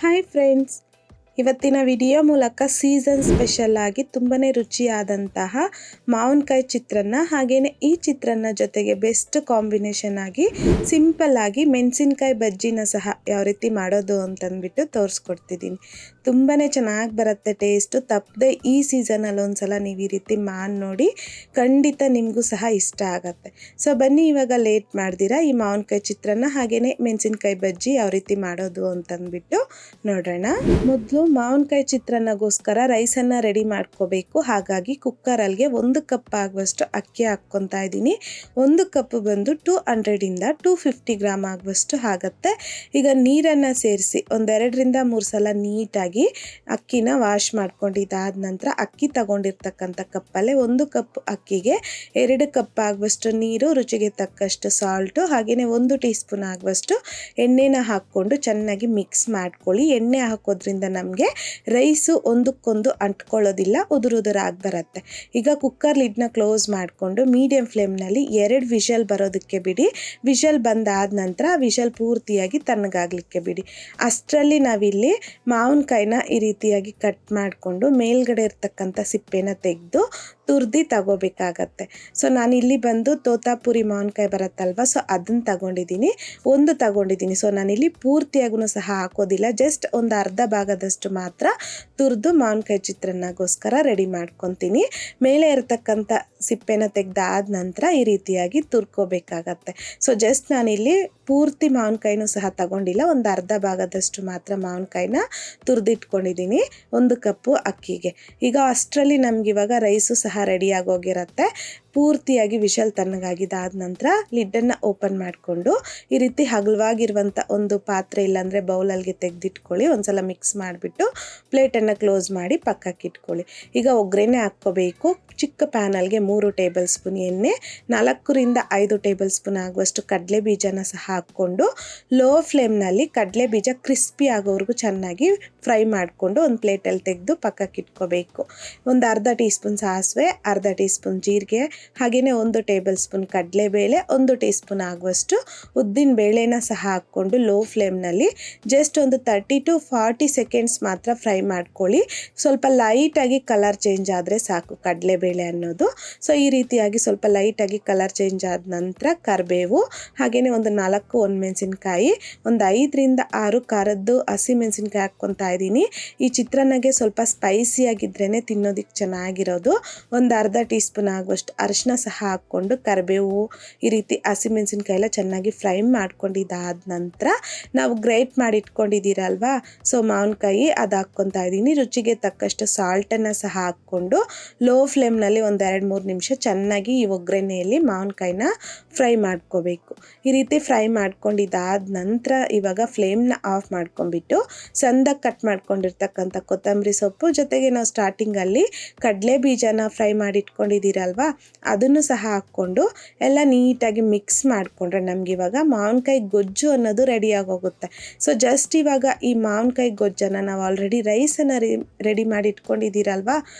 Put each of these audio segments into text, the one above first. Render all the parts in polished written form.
Hi friends, ಇವತ್ತಿನ video ಮೂಲಕ season special ಆಗಿ ತುಂಬಾ ರುಚಿಯಾದಂತಹ ಮಾವಿನಕಾಯಿ ಚಿತ್ರಾನ್ನ, ಹಾಗೆಯೇ ಈ ಚಿತ್ರಾನ್ನ ಜೊತೆಗೆ ಬೆಸ್ಟ್ ಕಾಂಬಿನೇಷನ್ ಆಗಿ ಸಿಂಪಲ್ ಆಗಿ ಮೆಣಸಿನಕಾಯಿ ಬಜ್ಜಿನ ಸಹ ಯಾವ ರೀತಿ ಮಾಡೋದು ಅಂತಂದ್ಬಿಟ್ಟು ತೋರಿಸ್ಕೊಡ್ತಿದ್ದೀನಿ. ತುಂಬಾ ಚೆನ್ನಾಗಿ ಬರುತ್ತೆ ಟೇಸ್ಟು. ತಪ್ಪದೆ ಈ ಸೀಸನಲ್ಲಿ ಒಂದ್ಸಲ ನೀವು ಈ ರೀತಿ ಮಾಡಿ ನೋಡಿ, ಖಂಡಿತ ನಿಮಗೂ ಸಹ ಇಷ್ಟ ಆಗುತ್ತೆ. ಸೊ ಬನ್ನಿ, ಇವಾಗ ಲೇಟ್ ಮಾಡ್ದಿರಾ ಈ ಮಾವಿನಕಾಯಿ ಚಿತ್ರಾನ್ನ ಹಾಗೆಯೇ ಮೆಣಸಿನಕಾಯಿ ಬಜ್ಜಿ ಯಾವ ರೀತಿ ಮಾಡೋದು ಅಂತಂದ್ಬಿಟ್ಟು ನೋಡೋಣ. ಮೊದಲು ಮಾವಿನಕಾಯಿ ಚಿತ್ರಾನ್ನಗೋಸ್ಕರ ರೈಸನ್ನು ರೆಡಿ ಮಾಡ್ಕೋಬೇಕು. ಹಾಗಾಗಿ ಕುಕ್ಕರಲ್ಲಿ 1 ಕಪ್ ಆಗುವಷ್ಟು ಅಕ್ಕಿ ಹಾಕ್ಕೊತಾ ಇದ್ದೀನಿ. 1 ಕಪ್ ಬಂದು 200 ಇಂದ 250 ಗ್ರಾಮ್ ಆಗುವಷ್ಟು ಆಗುತ್ತೆ. ಈಗ ನೀರನ್ನು ಸೇರಿಸಿ 2ರಿಂದ 3 ಸಲ ನೀಟಾಗಿ ಅಕ್ಕಿನ ವಾಶ್ ಮಾಡ್ಕೊಂಡಿದ್ದಾದ ನಂತರ ಅಕ್ಕಿ ತಗೊಂಡಿರ್ತಕ್ಕಂಥ ಕಪ್ಪಲ್ಲೇ 1 ಕಪ್ ಅಕ್ಕಿಗೆ 2 ಕಪ್ ಆಗುವಷ್ಟು ನೀರು, ರುಚಿಗೆ ತಕ್ಕಷ್ಟು ಸಾಲ್ಟು, ಹಾಗೆಯೇ 1 ಟೀ ಸ್ಪೂನ್ ಆಗುವಷ್ಟು ಎಣ್ಣೆನ ಹಾಕ್ಕೊಂಡು ಚೆನ್ನಾಗಿ ಮಿಕ್ಸ್ ಮಾಡ್ಕೊಳ್ಳಿ. ಎಣ್ಣೆ ಹಾಕೋದ್ರಿಂದ ನಮಗೆ ರೈಸು ಒಂದಕ್ಕೊಂದು ಅಂಟ್ಕೊಳ್ಳೋದಿಲ್ಲ, ಉದುರಾಗಿ ಬರುತ್ತೆ. ಈಗ ಕುಕ್ಕರ್ ಲಿಡ್ನ ಕ್ಲೋಸ್ ಮಾಡಿಕೊಂಡು ಮೀಡಿಯಂ ಫ್ಲೇಮ್ನಲ್ಲಿ 2 ವಿಷಲ್ ಬರೋದಕ್ಕೆ ಬಿಡಿ. ವಿಷಲ್ ಬಂದಾದ ನಂತರ ವಿಷಲ್ ಪೂರ್ತಿಯಾಗಿ ತಣ್ಣಗಾಗಲಿಕ್ಕೆ ಬಿಡಿ. ಅಷ್ಟರಲ್ಲಿ ನಾವಿಲ್ಲಿ ಮಾವಿನಕಾಯಿನ ಈ ರೀತಿಯಾಗಿ ಕಟ್ ಮಾಡಿಕೊಂಡು ಮೇಲ್ಗಡೆ ಇರ್ತಕ್ಕಂಥ ಸಿಪ್ಪೆನ ತೆಗೆದು ತುರ್ದು ತಗೋಬೇಕಾಗತ್ತೆ. ಸೊ ನಾನಿಲ್ಲಿ ಬಂದು ತೋತಾಪುರಿ ಮಾವಿನಕಾಯಿ ಬರುತ್ತಲ್ವ, ಸೊ ಅದನ್ನು ತಗೊಂಡಿದ್ದೀನಿ. ಸೊ ನಾನಿಲ್ಲಿ ಪೂರ್ತಿಯಾಗೂ ಸಹ ಹಾಕೋದಿಲ್ಲ, ಜಸ್ಟ್ ಒಂದು ಅರ್ಧ ಭಾಗದಷ್ಟು ಮಾತ್ರ ತುರಿದು ಮಾವಿನಕಾಯಿ ಚಿತ್ರಾನ್ನಗೋಸ್ಕರ ರೆಡಿ ಮಾಡ್ಕೊತೀನಿ. ಮೇಲೆ ಇರತಕ್ಕಂಥ ಸಿಪ್ಪೆನ ತೆಗೆದಾದ ನಂತರ ಈ ರೀತಿಯಾಗಿ ತುರ್ಕೋಬೇಕಾಗತ್ತೆ. ಸೊ ಜಸ್ಟ್ ನಾನಿಲ್ಲಿ ಪೂರ್ತಿ ಮಾವಿನಕಾಯಿನೂ ಸಹ ತಗೊಂಡಿಲ್ಲ, ಒಂದು ಅರ್ಧ ಭಾಗದಷ್ಟು ಮಾತ್ರ ಮಾವಿನಕಾಯಿನ ತುರಿದಿಟ್ಕೊಂಡಿದ್ದೀನಿ 1 ಕಪ್ಪು ಅಕ್ಕಿಗೆ. ಈಗ ಅಷ್ಟರಲ್ಲಿ ನಮಗಿವಾಗ ರೈಸು ಸಹ ರೆಡಿಯಾಗೋಗಿರುತ್ತೆ. ಪೂರ್ತಿಯಾಗಿ ವಿಷಲ್ ತಣ್ಣಗಾಗಿದ್ದಾದ ನಂತರ ಲಿಡ್ಡನ್ನು ಓಪನ್ ಮಾಡಿಕೊಂಡು ಈ ರೀತಿ ಅಗಲವಾಗಿರುವಂಥ ಒಂದು ಪಾತ್ರೆ ಇಲ್ಲಾಂದರೆ ಬೌಲಲ್ಲಿಗೆ ತೆಗೆದಿಟ್ಕೊಳ್ಳಿ. ಒಂದ್ಸಲ ಮಿಕ್ಸ್ ಮಾಡಿಬಿಟ್ಟು ಪ್ಲೇಟನ್ನು ಕ್ಲೋಸ್ ಮಾಡಿ ಪಕ್ಕಕ್ಕೆ ಇಟ್ಕೊಳ್ಳಿ. ಈಗ ಒಗ್ಗರಣೆ ಹಾಕ್ಕೋಬೇಕು. ಚಿಕ್ಕ ಪ್ಯಾನಲ್ಗೆ 3 ಟೇಬಲ್ ಸ್ಪೂನ್ ಎಣ್ಣೆ, 4ರಿಂದ 5 ಟೇಬಲ್ ಸ್ಪೂನ್ ಆಗುವಷ್ಟು ಕಡಲೆ ಬೀಜನ ಸಹ ಹಾಕ್ಕೊಂಡು ಲೋ ಫ್ಲೇಮ್ನಲ್ಲಿ ಕಡಲೆ ಬೀಜ ಕ್ರಿಸ್ಪಿ ಆಗೋವರೆಗೂ ಚೆನ್ನಾಗಿ ಫ್ರೈ ಮಾಡಿಕೊಂಡು ಒಂದು ಪ್ಲೇಟಲ್ಲಿ ತೆಗೆದು ಪಕ್ಕಕ್ಕೆ ಇಟ್ಕೋಬೇಕು. ಒಂದು ಅರ್ಧ ಟೀ ಸ್ಪೂನ್ ಸಾಸಿವೆ, ಅರ್ಧ ಟೀ ಸ್ಪೂನ್ ಜೀರಿಗೆ, ಹಾಗೆಯೇ 1 ಟೇಬಲ್ ಸ್ಪೂನ್ ಕಡಲೆಬೇಳೆ, 1 ಟೀ ಸ್ಪೂನ್ ಆಗುವಷ್ಟು ಉದ್ದಿನ ಬೇಳೆನ ಸಹ ಹಾಕ್ಕೊಂಡು ಲೋ ಫ್ಲೇಮ್ನಲ್ಲಿ ಜಸ್ಟ್ ಒಂದು 30 to 40 ಸೆಕೆಂಡ್ಸ್ ಮಾತ್ರ ಫ್ರೈ ಮಾಡ್ಕೊಳ್ಳಿ. ಸ್ವಲ್ಪ ಲೈಟಾಗಿ ಕಲರ್ ಚೇಂಜ್ ಆದರೆ ಸಾಕು ಕಡಲೆಬೇಳೆ ಅನ್ನೋದು. ಸೊ ಈ ರೀತಿಯಾಗಿ ಸ್ವಲ್ಪ ಲೈಟಾಗಿ ಕಲರ್ ಚೇಂಜ್ ಆದ ನಂತರ ಕರಿಬೇವು, ಹಾಗೆಯೇ ಒಂದು 4 ಒಣಮೆಣಸಿನ್ಕಾಯಿ, ಒಂದು 5ರಿಂದ 6 ಖಾರದ್ದು ಹಸಿಮೆಣಸಿನ್ಕಾಯಿ ಹಾಕ್ಕೊತಾ ಇದ್ದೀನಿ. ಈ ಚಿತ್ರಾನ್ನಗೆ ಸ್ವಲ್ಪ ಸ್ಪೈಸಿಯಾಗಿದ್ರೇ ತಿನ್ನೋದಕ್ಕೆ ಚೆನ್ನಾಗಿರೋದು. ಒಂದು ಅರ್ಧ ಟೀ ಸ್ಪೂನ್ ಆಗುವಷ್ಟು ಅರಿಶಿನ ಸಹ ಹಾಕ್ಕೊಂಡು ಕರಿಬೇವು ಈ ರೀತಿ ಹಸಿಮೆಣಸಿನ್ಕಾಯಿ ಎಲ್ಲ ಚೆನ್ನಾಗಿ ಫ್ರೈ ಮಾಡ್ಕೊಂಡಿದ್ದಾದ ನಂತರ ನಾವು ಗ್ರೇಟ್ ಮಾಡಿ ಇಟ್ಕೊಂಡಿದ್ದೀರಲ್ವಾ, ಸೊ ಮಾವಿನಕಾಯಿ ಅದು ಹಾಕ್ಕೊತಾ ಇದ್ದೀನಿ. ರುಚಿಗೆ ತಕ್ಕಷ್ಟು ಸಾಲ್ಟನ್ನು ಸಹ ಹಾಕ್ಕೊಂಡು ಲೋ ಫ್ಲೇಮ್ನಲ್ಲಿ ಒಂದು 2-3 ನಿಮಿಷ ಚೆನ್ನಾಗಿ ಈ ಒಗ್ಗರಣೆಯಲ್ಲಿ ಮಾವಿನಕಾಯಿನ ಫ್ರೈ ಮಾಡ್ಕೋಬೇಕು. ಈ ರೀತಿ ಫ್ರೈ ಮಾಡ್ಕೊಂಡಿದ್ದಾದ ನಂತರ ಇವಾಗ ಫ್ಲೇಮ್ನ ಆಫ್ ಮಾಡ್ಕೊಂಡ್ಬಿಟ್ಟು ಸಣ್ಣದಾಗಿ ಕಟ್ ಮಾಡ್ಕೊಂಡಿರ್ತಕ್ಕಂಥ ಕೊತ್ತಂಬರಿ ಸೊಪ್ಪು, ಜೊತೆಗೆ ನಾವು ಸ್ಟಾರ್ಟಿಂಗಲ್ಲಿ ಕಡಲೆ ಬೀಜನ ಫ್ರೈ ಮಾಡಿ ಇಟ್ಕೊಂಡಿದ್ದೀರಲ್ವ, ಅದನ್ನು ಸಹ ಹಾಕ್ಕೊಂಡು ಎಲ್ಲ ನೀಟಾಗಿ ಮಿಕ್ಸ್ ಮಾಡಿಕೊಂಡ್ರೆ ನಮ್ಗೆ ಇವಾಗ ಮಾವಿನಕಾಯಿ ಗೊಜ್ಜು ಅನ್ನೋದು ರೆಡಿಯಾಗಿ ಹೋಗುತ್ತೆ. ಸೊ ಜಸ್ಟ್ ಇವಾಗ ಈ ಮಾವಿನಕಾಯಿ ಗೊಜ್ಜನ್ನು ನಾವು ಆಲ್ರೆಡಿ ರೈಸನ್ನು ರೆಡಿ ಮಾಡಿ ಇಟ್ಕೊಂಡಿದ್ದೀರಲ್ವ,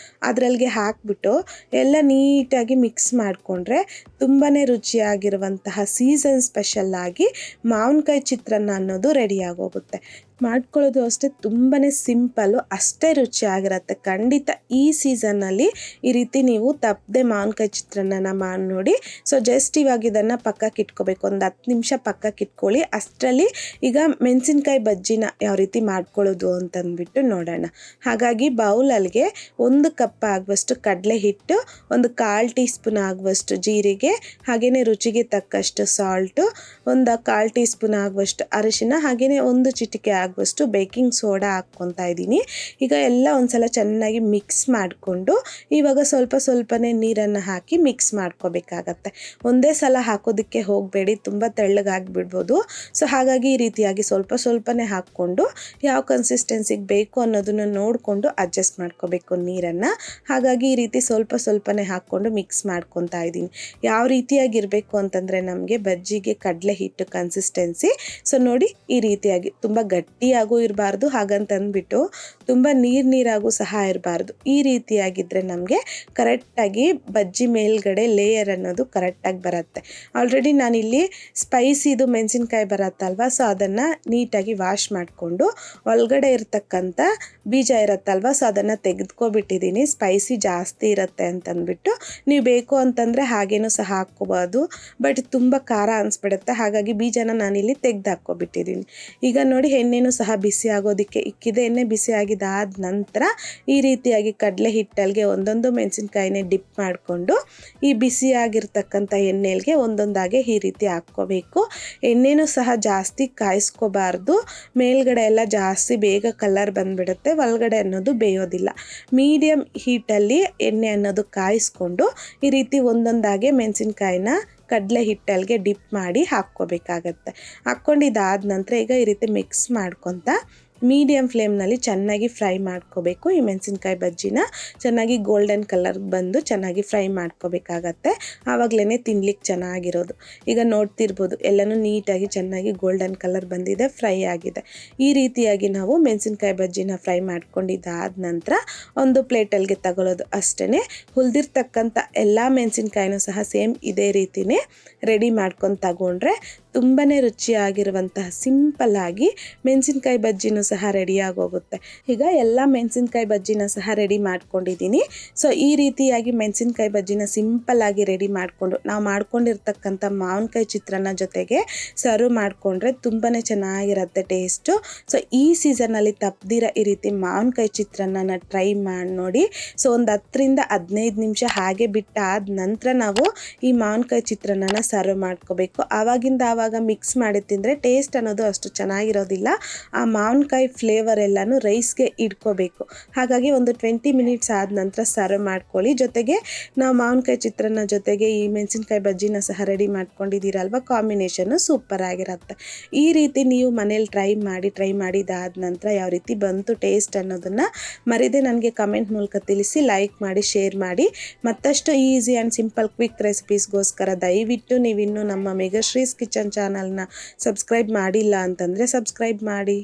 ಅದರಲ್ಲಿಗೆ ಹಾಕ್ಬಿಟ್ಟು ಎಲ್ಲ ನೀಟಾಗಿ ಮಿಕ್ಸ್ ಮಾಡಿಕೊಂಡ್ರೆ ತುಂಬಾ ರುಚಿಯಾಗಿರುವಂತಹ ಸೀಸನ್ ಸ್ಪೆಷಲ್ ಆಗಿ ಮಾವಿನಕಾಯಿ ಚಿತ್ರಾನ್ನ ಅನ್ನೋದು ರೆಡಿಯಾಗಿ ಹೋಗುತ್ತೆ. ಮಾಡ್ಕೊಳ್ಳೋದು ಅಷ್ಟೇ ತುಂಬಾ ಸಿಂಪಲ್ಲು, ಅಷ್ಟೇ ರುಚಿಯಾಗಿರುತ್ತೆ. ಖಂಡಿತ ಈ ಸೀಸನ್ನಲ್ಲಿ ಈ ರೀತಿ ನೀವು ತಪ್ಪದೆ ಮಾವಿನಕಾಯಿ ಚಿತ್ರಾನ್ನ ಮಾಡಿ ನೋಡಿ. ಸೊ ಜಸ್ಟ್ ಇವಾಗ ಇದನ್ನು ಪಕ್ಕಕ್ಕೆ ಇಟ್ಕೋಬೇಕು, ಒಂದು 10 ನಿಮಿಷ ಪಕ್ಕಕ್ಕೆ ಇಟ್ಕೊಳ್ಳಿ. ಅಷ್ಟರಲ್ಲಿ ಈಗ ಮೆಣಸಿನ್ಕಾಯಿ ಬಜ್ಜಿನ ಯಾವ ರೀತಿ ಮಾಡ್ಕೊಳ್ಳೋದು ಅಂತಂದ್ಬಿಟ್ಟು ನೋಡೋಣ. ಹಾಗಾಗಿ ಬೌಲಲ್ಲಿಗೆ 1 ಕಪ್ ಆಗುವಷ್ಟು ಕಡಲೆ ಹಿಟ್ಟು, ಒಂದು 1/4 ಟೀ ಸ್ಪೂನ್ ಆಗುವಷ್ಟು ಜೀರಿಗೆ, ಹಾಗೆಯೇ ರುಚಿಗೆ ತಕ್ಕಷ್ಟು ಸಾಲ್ಟು, ಒಂದು 1/4 ಟೀ ಸ್ಪೂನ್ ಆಗುವಷ್ಟು ಅರಿಶಿನ, ಹಾಗೆಯೇ 1 ಚಿಟಿಕೆ ಆಗುವಷ್ಟು ಬೇಕಿಂಗ್ ಸೋಡಾ ಹಾಕ್ಕೊತಾ ಇದ್ದೀನಿ. ಈಗ ಎಲ್ಲ ಒಂದ್ಸಲ ಚೆನ್ನಾಗಿ ಮಿಕ್ಸ್ ಮಾಡಿಕೊಂಡು ಇವಾಗ ಸ್ವಲ್ಪನೇ ನೀರನ್ನು ಹಾಕಿ ಮಿಕ್ಸ್ ಮಾಡ್ಕೋಬೇಕಾಗತ್ತೆ. ಒಂದೇ ಸಲ ಹಾಕೋದಕ್ಕೆ ಹೋಗಬೇಡಿ, ತುಂಬ ತೆಳ್ಳಗಾಗಿಬಿಡ್ಬೋದು. ಸೊ ಹಾಗಾಗಿ ಈ ರೀತಿಯಾಗಿ ಸ್ವಲ್ಪನೇ ಹಾಕ್ಕೊಂಡು ಯಾವ ಕನ್ಸಿಸ್ಟೆನ್ಸಿಗೆ ಬೇಕು ಅನ್ನೋದನ್ನು ನೋಡಿಕೊಂಡು ಅಡ್ಜಸ್ಟ್ ಮಾಡ್ಕೋಬೇಕು ನೀರನ್ನು. ಹಾಗಾಗಿ ಈ ರೀತಿ ಸ್ವಲ್ಪನೇ ಹಾಕ್ಕೊಂಡು ಮಿಕ್ಸ್ ಮಾಡ್ಕೊತಾ ಇದ್ದೀನಿ. ಯಾವ ರೀತಿಯಾಗಿರಬೇಕು ಅಂತಂದರೆ ನಮಗೆ ಬಜ್ಜಿಗೆ ಕಡಲೆ ಹಿಟ್ಟು ಕನ್ಸಿಸ್ಟೆನ್ಸಿ, ಸೊ ನೋಡಿ ಈ ರೀತಿಯಾಗಿ ತುಂಬ ಗಟ್ಟಿ ಗಟ್ಟಿಯಾಗೂ ಇರಬಾರ್ದು, ಹಾಗಂತಂದ್ಬಿಟ್ಟು ತುಂಬ ನೀರಾಗೂ ಸಹ ಇರಬಾರ್ದು. ಈ ರೀತಿಯಾಗಿದ್ದರೆ ನಮಗೆ ಕರೆಕ್ಟಾಗಿ ಬಜ್ಜಿ ಮೇಲ್ಗಡೆ ಲೇಯರ್ ಅನ್ನೋದು ಕರೆಕ್ಟಾಗಿ ಬರುತ್ತೆ. ಆಲ್ರೆಡಿ ನಾನಿಲ್ಲಿ ಸ್ಪೈಸಿದು ಮೆಣಸಿನ್ಕಾಯಿ ಬರುತ್ತಲ್ವ, ಸೊ ಅದನ್ನು ನೀಟಾಗಿ ವಾಶ್ ಮಾಡಿಕೊಂಡು ಒಳಗಡೆ ಇರ್ತಕ್ಕಂಥ ಬೀಜ ಇರುತ್ತಲ್ವ, ಸೊ ಅದನ್ನು ತೆಗೆದುಕೊಬಿಟ್ಟಿದ್ದೀನಿ. ಸ್ಪೈಸಿ ಜಾಸ್ತಿ ಇರುತ್ತೆ ಅಂತಂದ್ಬಿಟ್ಟು ನೀವು ಬೇಕು ಅಂತಂದರೆ ಹಾಗೇನೂ ಸಹ ಹಾಕ್ಕೋಬೋದು, ಬಟ್ ತುಂಬ ಖಾರ ಅನಿಸ್ಬಿಡುತ್ತೆ, ಹಾಗಾಗಿ ಬೀಜನ ನಾನಿಲ್ಲಿ ತೆಗೆದು ಹಾಕ್ಕೊಬಿಟ್ಟಿದ್ದೀನಿ. ಈಗ ನೋಡಿ ಎಣ್ಣೆನೂ ಸಹ ಬಿಸಿ ಆಗೋದಕ್ಕೆ ಇಕ್ಕಿದೆ. ಎಣ್ಣೆ ಬಿಸಿ ಆಗಿದ್ದಾದ ನಂತರ ಈ ರೀತಿಯಾಗಿ ಕಡಲೆ ಹಿಟ್ಟಲ್ಗೆ ಒಂದೊಂದು ಮೆಣಸಿನ್ಕಾಯಿನೇ ಡಿಪ್ ಮಾಡಿಕೊಂಡು ಈ ಬಿಸಿಯಾಗಿರ್ತಕ್ಕಂಥ ಎಣ್ಣೆಗೆ ಒಂದೊಂದಾಗೆ ಈ ರೀತಿ ಹಾಕ್ಕೋಬೇಕು. ಎಣ್ಣೆನೂ ಸಹ ಜಾಸ್ತಿ ಕಾಯಿಸ್ಕೋಬಾರ್ದು, ಮೇಲ್ಗಡೆ ಎಲ್ಲ ಜಾಸ್ತಿ ಬೇಗ ಕಲರ್ ಬಂದುಬಿಡುತ್ತೆ, ಒಳಗಡೆ ಅನ್ನೋದು ಬೇಯೋದಿಲ್ಲ. ಮೀಡಿಯಮ್ ಹೀಟಲ್ಲಿ ಎಣ್ಣೆ ಅನ್ನೋದು ಕಾಯಿಸ್ಕೊಂಡು ಈ ರೀತಿ ಒಂದೊಂದಾಗೆ ಮೆಣಸಿನ್ಕಾಯಿನ ಕಡಲೆ ಹಿಟ್ಟಲ್ಗೆ ಡಿಪ್ ಮಾಡಿ ಹಾಕ್ಕೋಬೇಕಾಗತ್ತೆ. ಹಾಕ್ಕೊಂಡಿದ್ದಾದ ನಂತರ ಈಗ ಈ ರೀತಿ ಮಿಕ್ಸ್ ಮಾಡ್ಕೊತ ಮೀಡಿಯಮ್ ಫ್ಲೇಮ್ನಲ್ಲಿ ಚೆನ್ನಾಗಿ ಫ್ರೈ ಮಾಡ್ಕೋಬೇಕು. ಈ ಮೆಣಸಿನ್ಕಾಯಿ ಬಜ್ಜಿನ ಚೆನ್ನಾಗಿ ಗೋಲ್ಡನ್ ಕಲರ್ ಬಂದು ಚೆನ್ನಾಗಿ ಫ್ರೈ ಮಾಡ್ಕೋಬೇಕಾಗತ್ತೆ, ಆವಾಗಲೇ ತಿನ್ಲಿಕ್ಕೆ ಚೆನ್ನಾಗಿರೋದು. ಈಗ ನೋಡ್ತಿರ್ಬೋದು ಎಲ್ಲನೂ ನೀಟಾಗಿ ಚೆನ್ನಾಗಿ ಗೋಲ್ಡನ್ ಕಲರ್ ಬಂದಿದೆ, ಫ್ರೈ ಆಗಿದೆ. ಈ ರೀತಿಯಾಗಿ ನಾವು ಮೆಣಸಿನ್ಕಾಯಿ ಬಜ್ಜಿನ ಫ್ರೈ ಮಾಡ್ಕೊಂಡಿದ್ದಾದ ನಂತರ ಒಂದು ಪ್ಲೇಟಲ್ಗೆ ತಗೊಳ್ಳೋದು ಅಷ್ಟೇ. ಹುರಿದಿರ್ತಕ್ಕಂಥ ಎಲ್ಲ ಮೆಣಸಿನ್ಕಾಯಿನೂ ಸಹ ಸೇಮ್ ಇದೇ ರೀತಿಯೇ ರೆಡಿ ಮಾಡ್ಕೊಂಡು ತಗೊಂಡ್ರೆ ತುಂಬಾ ರುಚಿಯಾಗಿರುವಂತಹ ಸಿಂಪಲ್ಲಾಗಿ ಮೆಣಸಿನ್ಕಾಯಿ ಬಜ್ಜಿನೂ ಸಹ ರೆಡಿಯಾಗಿ ಹೋಗುತ್ತೆ. ಈಗ ಎಲ್ಲ ಮೆಣಸಿನ್ಕಾಯಿ ಬಜ್ಜಿನ ಸಹ ರೆಡಿ ಮಾಡ್ಕೊಂಡಿದ್ದೀನಿ. ಸೊ ಈ ರೀತಿಯಾಗಿ ಮೆಣಸಿನ್ಕಾಯಿ ಬಜ್ಜಿನ ಸಿಂಪಲ್ಲಾಗಿ ರೆಡಿ ಮಾಡಿಕೊಂಡು ನಾವು ಮಾಡ್ಕೊಂಡಿರ್ತಕ್ಕಂಥ ಮಾವಿನಕಾಯಿ ಚಿತ್ರಾನ್ನ ಜೊತೆಗೆ ಸರ್ವ್ ಮಾಡಿಕೊಂಡ್ರೆ ತುಂಬಾ ಚೆನ್ನಾಗಿರುತ್ತೆ ಟೇಸ್ಟು. ಸೊ ಈ ಸೀಸನಲ್ಲಿ ತಪ್ಪದಿರ ಈ ರೀತಿ ಮಾವಿನಕಾಯಿ ಚಿತ್ರಾನ್ನ ಟ್ರೈ ಮಾಡಿ ನೋಡಿ. ಸೊ ಒಂದು 10-15 ನಿಮಿಷ ಹಾಗೆ ಬಿಟ್ಟಾದ ನಂತರ ನಾವು ಈ ಮಾವಿನಕಾಯಿ ಚಿತ್ರಾನ್ನ ಸರ್ವ್ ಮಾಡ್ಕೋಬೇಕು. ಆವಾಗ ಮಿಕ್ಸ್ ಮಾಡಿ ತಿಂದರೆ ಟೇಸ್ಟ್ ಅನ್ನೋದು ಅಷ್ಟು ಚೆನ್ನಾಗಿರೋದಿಲ್ಲ. ಆ ಮಾವಿನಕಾಯಿ ಫ್ಲೇವರ್ ಎಲ್ಲನೂ ರೈಸ್ಗೆ ಇಟ್ಕೋಬೇಕು. ಹಾಗಾಗಿ ಒಂದು 20 ಮಿನಿಟ್ಸ್ ಆದ ನಂತರ ಸರ್ವ್ ಮಾಡ್ಕೊಳ್ಳಿ. ಜೊತೆಗೆ ನಾವು ಮಾವಿನಕಾಯಿ ಚಿತ್ರಾನ್ನ ಜೊತೆಗೆ ಈ ಮೆಣಸಿನ್ಕಾಯಿ ಬಜ್ಜಿನ ಸಹ ರೆಡಿ ಮಾಡ್ಕೊಂಡಿದ್ದೀರಲ್ವ, ಕಾಂಬಿನೇಷನ್ನು ಸೂಪರ್ ಆಗಿರುತ್ತೆ. ಈ ರೀತಿ ನೀವು ಮನೇಲಿ ಟ್ರೈ ಮಾಡಿದಾದ ನಂತರ ಯಾವ ರೀತಿ ಬಂತು ಟೇಸ್ಟ್ ಅನ್ನೋದನ್ನು ಮರಿದೇ ನನಗೆ ಕಮೆಂಟ್ ಮೂಲಕ ತಿಳಿಸಿ. ಲೈಕ್ ಮಾಡಿ, ಶೇರ್ ಮಾಡಿ. ಮತ್ತಷ್ಟು ಈಸಿ ಆ್ಯಂಡ್ ಸಿಂಪಲ್ ಕ್ವಿಕ್ ರೆಸಿಪೀಸ್ಗೋಸ್ಕರ ದಯವಿಟ್ಟು ನೀವಿನ್ನೂ ನಮ್ಮ ಮೆಗಾಶ್ರೀಸ್ ಕಿಚನ್ ಚಾನಲ್ನ ಸಬ್ಸ್ಕ್ರೈಬ್ ಮಾಡಿಲ್ಲ ಅಂತಂದರೆ ಸಬ್ಸ್ಕ್ರೈಬ್ ಮಾಡಿ.